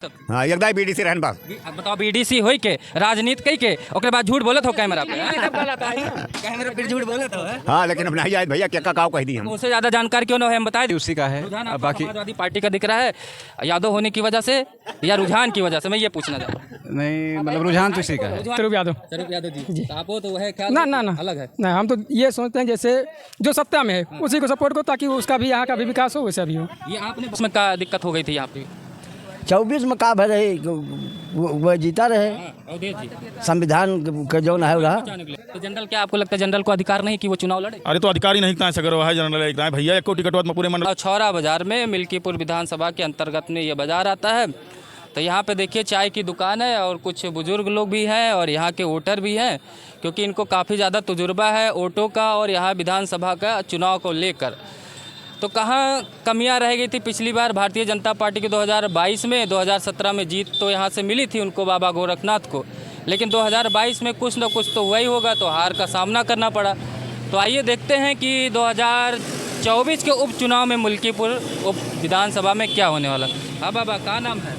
हाँ एकदम बीडीसी रहन बस बताओ बीडीसी होई के राजनीति कई के ओकरे बाद झूठ बोलत हो कैमरा पे कैमरा पे झूठ बोलत हो हाँ लेकिन अब नहीं आए भैया क्या का कह दी हम उससे ज्यादा जानकार क्यों ना है हम बता दें उसी का है। रुझान बाकी समाजवादी पार्टी का दिख रहा है यादव होने की वजह से या रुझान की वजह से मैं ये पूछना चाहता हूँ। नहीं मतलब रुझान तो इसी का है। स्वरूप यादव स्वरूप यादव जी तो आपको तो है क्या ना अलग है नहीं, हम तो ये सोचते हैं जैसे जो सत्ता में है उसी को सपोर्ट करो ताकि उसका भी यहाँ का भी विकास हो वैसा भी हो। ये आपने उसमें का दिक्कत हो गई थी यहाँ पे 24 में का भर रहे वो जीता रहे अवधेश जी संविधान का जो है रहा। तो जनरल क्या आपको लगता है जनरल को अधिकार नहीं कि वो चुनाव लड़े? अरे तो अधिकारी नहीं कहाँ से करो है जनरल एक भैया एक टिकट में पूरे मंडल छौरा बाजार में मिल्कीपुर विधानसभा के अंतर्गत में ये बाजार आता है। तो यहाँ पे देखिए चाय की दुकान है और कुछ बुजुर्ग लोग भी हैं और यहाँ के वोटर भी हैं क्योंकि इनको काफ़ी ज़्यादा तजुर्बा है वोटों का और यहाँ विधानसभा का चुनाव को लेकर। तो कहाँ कमियां रह गई थी पिछली बार भारतीय जनता पार्टी के 2022 में 2017 में जीत तो यहाँ से मिली थी उनको बाबा गोरखनाथ को, लेकिन 2022 में कुछ न कुछ तो हुआ ही होगा तो हार का सामना करना पड़ा। तो आइए देखते हैं कि 2024 के उपचुनाव में मुल्कीपुर उप विधानसभा में क्या होने वाला। हाँ बाबा का नाम है?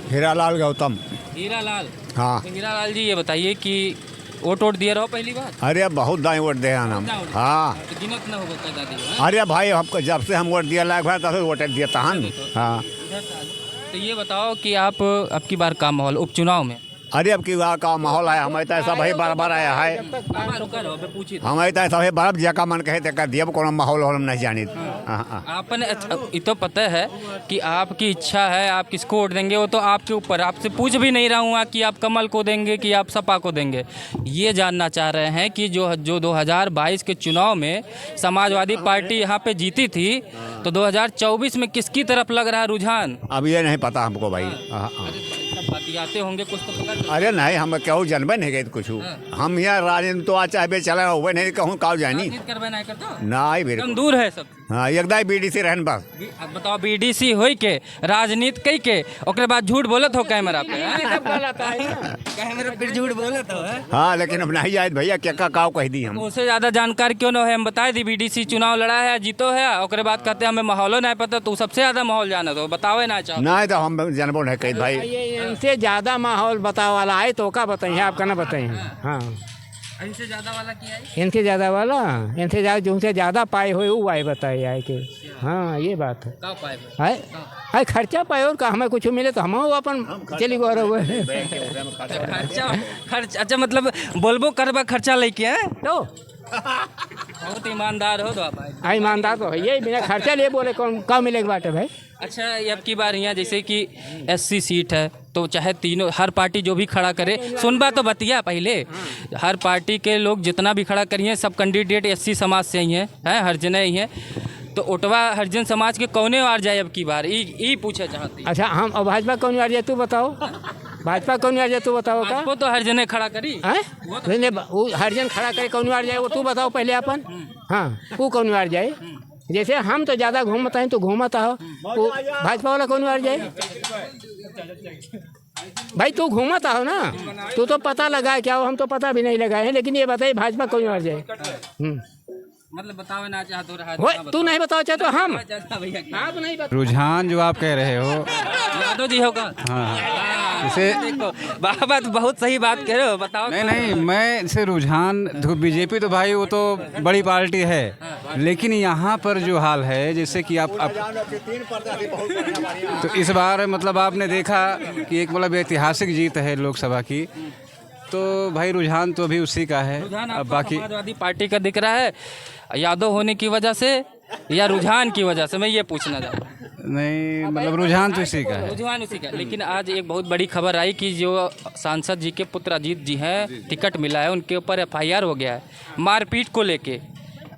हीरालाल गौतम। हीरालाल। हाँ तो हीरालाल जी ये बताइए कि वोट दिए रहो पहली बार? अरे अब बहुत दाएं वोट दे हम। हाँ तो गिनत न होगा क्या दादी? अरे भाई हमको जब से हम वोट दिया लायक भाई तब से वोट दिया था। हाँ तो ये बताओ कि आप अब की बार का माहौल उपचुनाव में? अरे अब की बार का माहौल है हमारे तो ऐसा भाई बराबर आया है हमारे तो ऐसा भाई बराबर जगह मन कहे तक दिया को माहौल हम नहीं जानी। आपने ये तो पता है कि आपकी इच्छा है आप किसको वोट देंगे वो तो आपके ऊपर, आपसे पूछ भी नहीं रहा हूँ कि आप कमल को देंगे कि आप सपा को देंगे। ये जानना चाह रहे हैं कि जो 2022 के चुनाव में समाजवादी पार्टी यहाँ पे जीती थी तो 2024 में किसकी तरफ लग रहा है रुझान? अब ये नहीं पता हमको भाई। आते होंगे कुछ तो पता। अरे नहीं हम क्यों जनबे नहीं गए कुछ हम यहाँ राजनीति तो आज चाहे चला हुए नहीं कहूँ काउ जानी नहीं फिर एकदम दूर है सब। हाँ एकदम बीडीसी रहन बस बताओ बीडीसी होई के राजनीति कई के ओकरे बाद झूठ बोलत हो कैमरा पे कैमरा पे झूठ बोलत हो। हाँ लेकिन अब नहीं आए भैया क्या का कह दी हम उससे ज्यादा जानकार क्यों ना है हम बता दी बीडीसी चुनाव लड़ा है जीतो है ओकरे बाद कहते हैं हमें माहौलो नहीं पता तो सबसे ज्यादा माहौल जाना तो बतावे ना चाहो नहीं तो हम जानबो नहीं कही भाई। इनसे ज्यादा माहौल बताओ वाला आए तो का बताइए आपका ना बताइए। हाँ इनसे ज्यादा वाला क्या है? इनसे ज़्यादा वाला इनसे ज़्यादा जो उनसे ज़्यादा पाए हुए वो आए बताइए आए के। हाँ ये बात है। का पाए है खर्चा पाए और का हमें कुछ मिले तो हम अपन चली गो रहे खर्च अच्छा मतलब बोलबो करबा खर्चा लेके हैं तो बहुत ईमानदार हो तो आप ईमानदार तो है ये बिना खर्चा लिए बोले कौन का मिलेगा बाटे भाई। अच्छा ये अब की बार यहाँ जैसे कि एससी सीट है तो चाहे तीनों हर पार्टी जो भी खड़ा करे सुनबा तो बतिया पहले हर पार्टी के लोग जितना भी खड़ा करिए सब कैंडिडेट एससी समाज से ही हैं हरिजन ही हैं तो ओटवा हरिजन समाज के कौने वार जाए अब की बार ई पूछे चाहती। अच्छा हम अब भाजपा कौन वार जाए तू बताओ भाजपा कौन वार जाए तू बताओ का वो तो हरिजन खड़ा करी वो हरिजन खड़ा करे कौन वार जाए वो तू बताओ पहले अपन। हाँ वो कौन वार जाए जैसे हम तो ज़्यादा घूमता है तो घूमता हो वो भाजपा वाला कौन वार जाए भाई तू घूमता हो ना तू तो पता लगा क्या हो हम तो पता भी नहीं लगाए हैं लेकिन ये बताइए भाजपा कौन वार जाए मतलब बताओ ना चाह तो रहा तू नहीं बताओ चाहे तो हम आप नहीं बता। रुझान जो आप कह रहे हो यादव जी होगा। हाँ इसे देखो बाबा तो बहुत सही बात कह रहे हो बताओ। नहीं मैं इसे रुझान बीजेपी तो भाई वो तो बड़ी पार्टी है लेकिन यहाँ पर जो हाल है जैसे कि आप तो इस बार मतलब आपने देखा कि एक मतलब ऐतिहासिक जीत है लोकसभा की तो भाई रुझान तो अभी उसी का है। अब बाकी समाजवादी पार्टी का दिख रहा है यादव होने की वजह से या रुझान की वजह से मैं ये पूछना चाहता हूँ। नहीं मतलब रुझान तो इसी का है। रुझान उसी का लेकिन आज एक बहुत बड़ी खबर आई कि जो सांसद जी के पुत्र अजीत जी हैं टिकट मिला है उनके ऊपर FIR हो गया है मारपीट को लेके।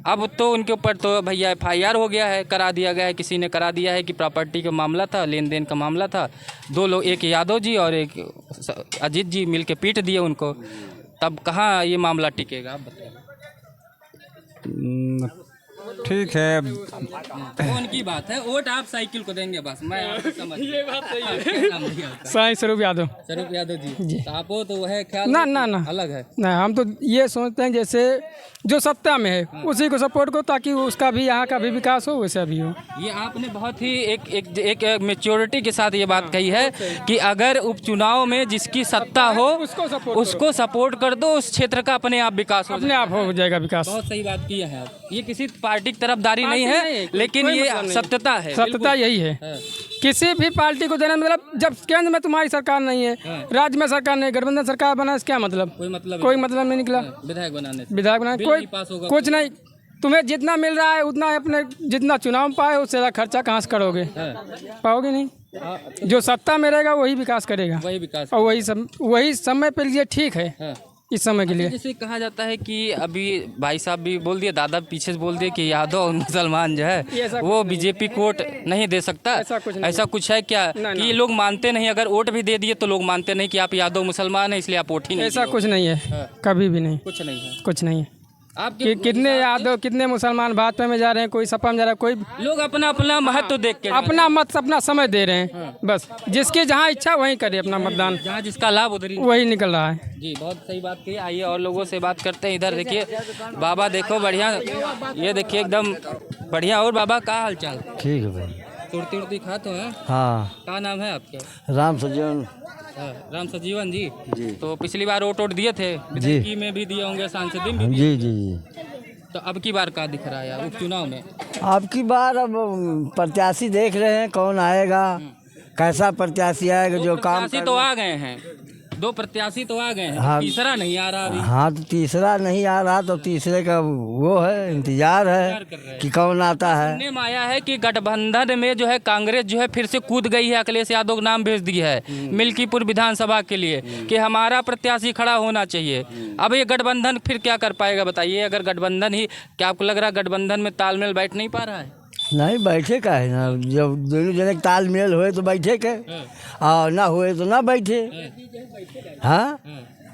अब तो उनके ऊपर तो भैया FIR हो गया है करा दिया गया है किसी ने करा दिया है कि प्रॉपर्टी का मामला था लेन देन का मामला था दो लोग एक यादव जी और एक अजीत जी मिल के पीट दिए उनको। तब कहाँ ये मामला टिकेगा आप बताइए। ठीक है। वो उनकी बात है, वोट आप साइकिल को देंगे बस, मैं आपको समझ ये बात सही है। साईं स्वरूप यादव। स्वरूप यादव जी, तो आपको तो वह ख्याल ना अलग है। नहीं, हम तो ये सोचते हैं जैसे जो सत्ता में है उसी को सपोर्ट करो, ताकि उसका भी यहाँ का भी विकास हो, वैसा भी हो। ये आपने बहुत ही एक मेच्योरिटी के साथ ये बात कही है कि अगर उपचुनाव में जिसकी सत्ता हो उसको सपोर्ट कर दो, उस क्षेत्र का अपने आप विकास अपने आप हो जाएगा विकास। बहुत सही बात की है आप। ये किसी पार्टी की तरफदारी नहीं है, लेकिन ये सत्यता है। सत्यता यही है। किसी भी पार्टी को देना मतलब, जब केंद्र में तुम्हारी सरकार नहीं है, राज्य में सरकार नहीं, गठबंधन सरकार बना, इसका क्या मतलब? कोई मतलब नहीं निकला। विधायक बनाने कोई कुछ नहीं। तुम्हें जितना मिल रहा है उतना अपने जितना चुनाव में पाए, उससे ज़्यादा खर्चा कहाँ से करोगे? पाओगे नहीं। जो सत्ता में रहेगा वही विकास करेगा, वही विकास, और वही समय पे लिए ठीक है। इस समय के लिए जैसे कहा जाता है कि अभी भाई साहब भी बोल दिए, दादा पीछे से बोल दिए कि यादव और मुसलमान जो है वो बीजेपी को वोट नहीं दे सकता। ऐसा कुछ है क्या कि लोग मानते नहीं? अगर वोट भी दे दिए तो लोग मानते नहीं कि आप यादव मुसलमान है, इसलिए आप वोट ही नहीं। ऐसा कुछ नहीं है, कभी भी नहीं, कुछ नहीं है, कुछ नहीं है। आप कितने यादव कितने मुसलमान भाजपा में जा रहे हैं, कोई सपा में जा रहा है, कोई लोग अपना अपना महत्व देख के अपना मत अपना समय दे रहे हैं। बस जिसकी जहाँ इच्छा वहीं करे अपना मतदान, जहाँ जिसका लाभ उधर ही वही निकल रहा है। जी, बहुत सही बात की। आइए और लोगों से बात करते हैं। इधर देखिए बाबा, देखो बढ़िया, ये देखिए एकदम बढ़िया। और बाबा का हाल चाल? ठीक है भाई। तुरती उड़ती खाते हैं? हाँ। क्या नाम है आपका? राम सजीवन। राम सजीवन जी। तो पिछली बार वोट दिए थे, विधायकी में भी दिए होंगे, सांसद में भी। जी। तो अब की बार क्या दिख रहा है यार उपचुनाव में? अब की बार अब प्रत्याशी देख रहे हैं कौन आएगा, कैसा प्रत्याशी आएगा जो काम। प्रत्याशी तो आ गए हैं, 2 प्रत्याशी तो आ गए हैं। हाँ, तीसरा नहीं आ रहा अभी। हाँ, तो तीसरा नहीं आ रहा, तो तीसरे का वो है, इंतजार है कि कौन आता है। सुनने में आया है कि गठबंधन में जो है कांग्रेस जो है फिर से कूद गई है, अखिलेश यादव का नाम भेज दिया है मिल्कीपुर विधानसभा के लिए कि हमारा प्रत्याशी खड़ा होना चाहिए। अब ये गठबंधन फिर क्या कर पाएगा बताइए? अगर गठबंधन ही, क्या आपको लग रहा है गठबंधन में तालमेल बैठ नहीं पा रहा है? नहीं बैठे का है ना, जब दोनों जने के तालमेल हुए तो बैठे के, और ना हुए तो ना बैठे। हाँ,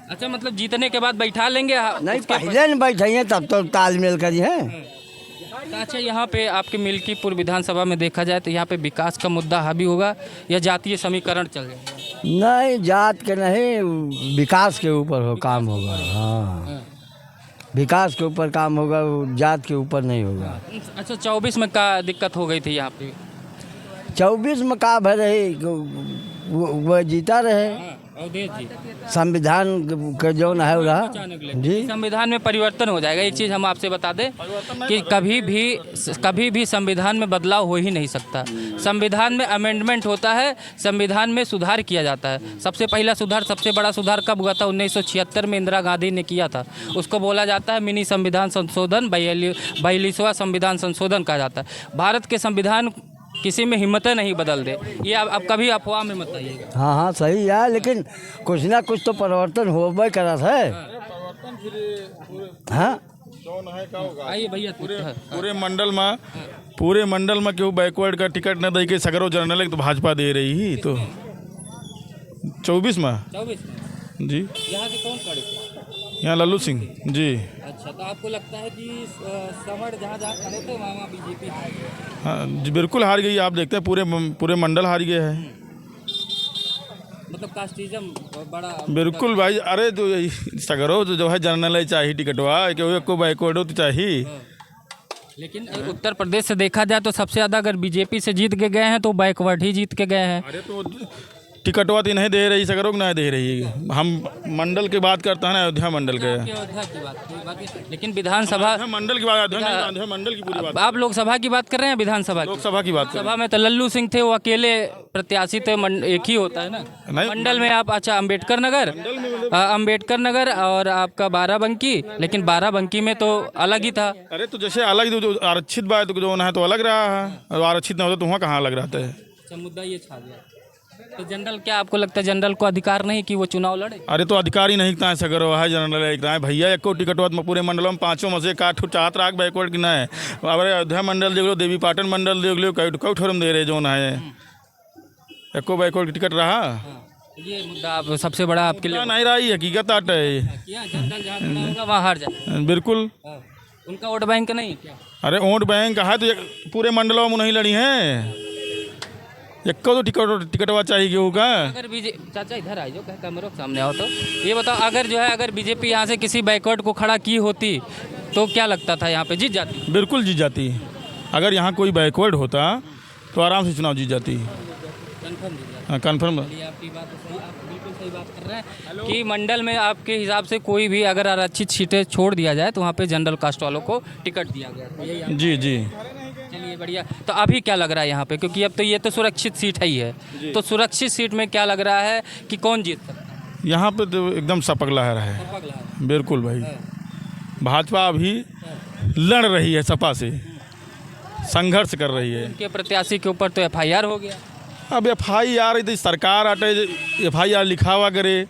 अच्छा, मतलब जीतने के बाद बैठा लेंगे? नहीं, पहले न बैठे तब तो तालमेल करी है। अच्छा, यहाँ पे आपके मिल्कीपुर विधानसभा में देखा जाए तो यहाँ पे विकास का मुद्दा हावी होगा या जातीय समीकरण चल जाएगा? नहीं, जात के नहीं, विकास के ऊपर हो काम होगा। हाँ, विकास के ऊपर काम होगा, जात के ऊपर नहीं होगा। अच्छा, 24 में क्या दिक्कत हो गई थी यहाँ पे? 24 में का भर रहे, वो जीता रहे। अवधेश जी, संविधान का जो है रहा जी। संविधान में परिवर्तन हो जाएगा। एक चीज़ हम आपसे बता दें कि कभी भी संविधान में बदलाव हो ही नहीं सकता। संविधान में अमेंडमेंट होता है, संविधान में सुधार किया जाता है। सबसे पहला सुधार, सबसे बड़ा सुधार कब हुआ था? 1976 में इंदिरा गांधी ने किया था। उसको बोला जाता है मिनी संविधान संशोधन, 42वां संविधान संशोधन कहा जाता है। भारत के संविधान किसी में हिम्मतें नहीं बदल दे, ये आप कभी अफवाह में मत आइएगा। हाँ, सही है, लेकिन कुछ ना कुछ तो परिवर्तन होबे करत है। हाँ, आइए भैया, पूरे मंडल में क्यों बैकवर्ड का टिकट न दे के सगरो जनरल तो भाजपा दे रही ही तो 24 में जी। यहाँ से कौन खड़े थे? यहाँ लल्लू सिंह जी। अच्छा, तो आपको लगता है कि समर जहाँ खड़े थे वहाँ बीजेपी? हाँ जी, बिल्कुल हार गई। आप देखते हैं पूरे मंडल हार गए हैं। मतलब कास्टिज्म बड़ा। बिल्कुल भाई, अरे तो यही सगरो जो है जनरल चाहिए टिकटवा, को बैकवर्ड तो चाहिए। लेकिन उत्तर प्रदेश से देखा जाए तो सबसे ज़्यादा अगर बीजेपी से जीत के गए हैं तो बैकवर्ड ही जीत के गए हैं। अरे तो टिकटवा तो नहीं दे रही, सगरो को नहीं दे रही। हम मंडल की बात करते हैं ना, अयोध्या मंडल के। अयोध्या की बात, लेकिन विधानसभा मंडल की बात, अयोध्या मंडल की पूरी बात। आप लोकसभा की बात कर रहे हैं? विधानसभा, लोकसभा की बात। सभा में तो लल्लू सिंह थे, वो अकेले प्रत्याशी थे। एक ही होता है ना मंडल में। आप अच्छा, अम्बेडकर नगर और आपका बाराबंकी, लेकिन बाराबंकी में तो अलग ही था। अरे तो जैसे अलग जो आरक्षित बात जो है तो अलग रहा है, आरक्षित ना होता तो वहाँ कहाँ अलग रहता है। मुद्दा ये छा गया। तो जनरल, क्या आपको लगता है जनरल को अधिकार नहीं कि वो चुनाव लड़े? अरे तो अधिकारी नहीं है सगर है जनरल एक भैया, एक टिकटवा में पूरे मंडल में 5 में से 8 चाहत राख बैकवर्ड की ना है। अब अयोध्या मंडल देख लो, देवी पाटन मंडल देख लो, कई ठोरम दे रहे जो ना है, एको बैकवर्ड की टिकट रहा। ये मुद्दा आप सबसे बड़ा आपके लिए नहीं रहा, हकीकत आट है। जनरल जहाँ वहाँ हार जाए। बिल्कुल उनका वोट बैंक नहीं है क्या? अरे वोट बैंक है तो पूरे मंडलों में नहीं लड़ी हैं, एक को तो टिकटवा चाहिए केहू का। अगर बीजेपी, चाचा इधर आ जाओ, कैमरे के सामने आओ, तो ये बताओ अगर जो है अगर बीजेपी यहाँ से किसी बैकवर्ड को खड़ा की होती तो क्या लगता था यहाँ पे जीत जाती? बिल्कुल जीत जाती। अगर यहाँ कोई बैकवर्ड होता तो आराम से चुनाव जीत जाती। हाँ कन्फर्म। आपकी बात सही, आप बिल्कुल सही बात कर रहे हैं कि मंडल में आपके हिसाब से कोई भी अगर आरक्षित सीटें छोड़ दिया जाए तो वहाँ पे जनरल कास्ट वालों को टिकट दिया गया। यही आप- जी जी। चलिए बढ़िया। तो अभी क्या लग रहा है यहाँ पे, क्योंकि अब तो ये तो सुरक्षित सीट है ही है, तो सुरक्षित सीट में क्या लग रहा है कि कौन जीत सकता है? यहाँ पे तो एकदम सपक लहर है। बिल्कुल भाई, भाजपा अभी लड़ रही है, सपा से संघर्ष कर रही है। उनके प्रत्याशी के ऊपर तो एफआईआर हो गया। अब FIR यदि सरकार आटे FIR लिखा हुआ करे,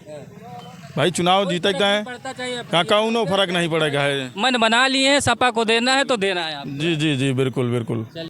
भाई चुनाव जीते कहाँ कौनो फर्क नहीं पड़ेगा है। मन बना लिए हैं, सपा को देना है तो देना है आप। जी जी जी बिल्कुल बिल्कुल।